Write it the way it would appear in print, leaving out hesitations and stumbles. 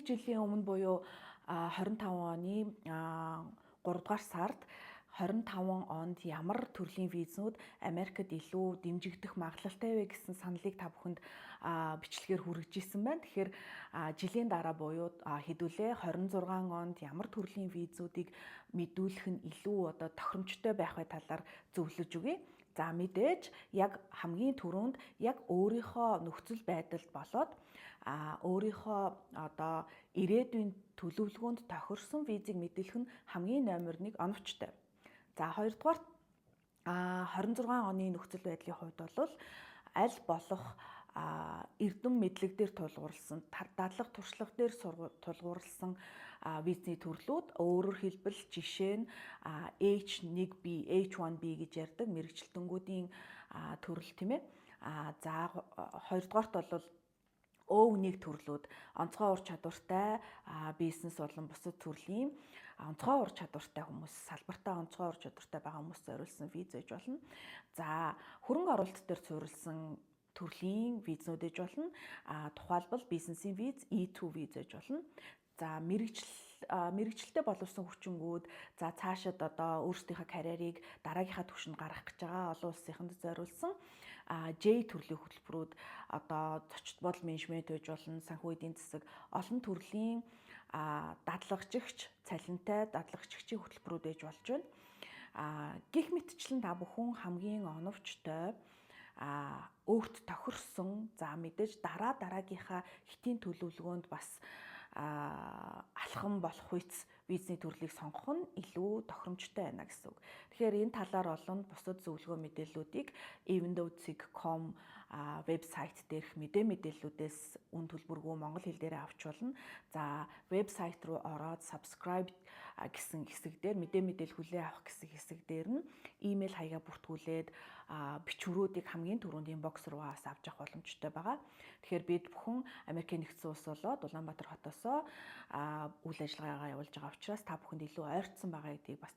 жилийн өмнө буюу 25 оны 3 дугаар сард 25 онд ямар төрлийн визнүүд Америкт илүү дэмжигдэх магадлалтай вэ гэсэн саналыг та бүхэнд бичлэгээр хүргэж ирсэн байна. Тэгэхээр жилийн дараа буюу хэдүүлээ 26 онд ямар төрлийн визүүдийг мэдүүлэх нь илүү одоо тохиромжтой байх бай талаар зөвлөж өгье. За мэдээж яг хамгийн түрүүнд яг өөрийнхөө нөхцөл байдалд болоод өөрийнхөө одоо ирээдүйн төлөвлөгөөнд тохирсон визийг мэдүүлэх нь хамгийн номер 1 оновчтой. За хоёрдугаар 26 оны нөхцөл байдлын хувьд бол аль болох эрдэм мэдлэг дээр тулгуурласан, дадлага туршлага дээр тулгуурласан визний төрлүүд өөрөөр хэлбэл жишээ нь H1B, H1B гэж ярьдаг мэргэжилтэнгүүдийн төрөл тийм ээ. За хоёрдугаарт бол О1 төрлүүд онцгой ур чадвартай бизнес болон бусад төрлийн онцгой ур чадвартай хүмүүс, салбартаа онцгой ур чадвартай байгаа хүмүүст зориулсан виз ээж болно. За хөрөнгө оруулалт дээр суурилсан төрлийн визнүүд ээж болно. Тухайлбал бизнесийн виз E2 виз ээж болно. За мэргэжилтэд боловсон хүчингүүд за цаашид одоо өөрсдийнхөө карьерийг дараагийнхаа түвшинд гаргах гэж байгаа олон улсынханд зориулсан J төрлийн хөтөлбөрүүд одоо зочд бодол менежмент байж болно, санхүү эдийн засаг, олон төрлийн дадлагжигч, цалинтай дадлагжигчийн хөтөлбөрүүд ээж болж байна. Гэх мэтчлэн та бүхэн хамгийн оновчтой өөрт тохирсон за мэдээж дараагийнхаа хэтийн төлөвлөгөөнд бас алхам болох үйц визний төрлийг сонгох нь илүү тохиромжтой байна гэсэн үг. Тэгэхээр энэ талаар олон бусад зөвлөгөө мэдээллүүдийг evendowzig.com вебсайт дээрх мэдээллүүдээс үн төлбөргүй монгол хэл дээр авч болно. За вебсайт руу ороод subscribe гэсэн хэсэг дээр мэдээлэл хүлээн авах гэсэн хэсэг дээр нь имэйл хаягаа бүртгүүлээд бичвэрүүдийг хамгийн түрүүнд инбокс руу авч авах боломжтой байгаа. Тэгэхээр бид бүхэн Америкийн нэгдсэн улс болоод Улаанбаатар хотоос үйл ажиллагаагаа явуулж байгаа учраас та бүхэнд илүү ойртсон байгаа гэдгийг бас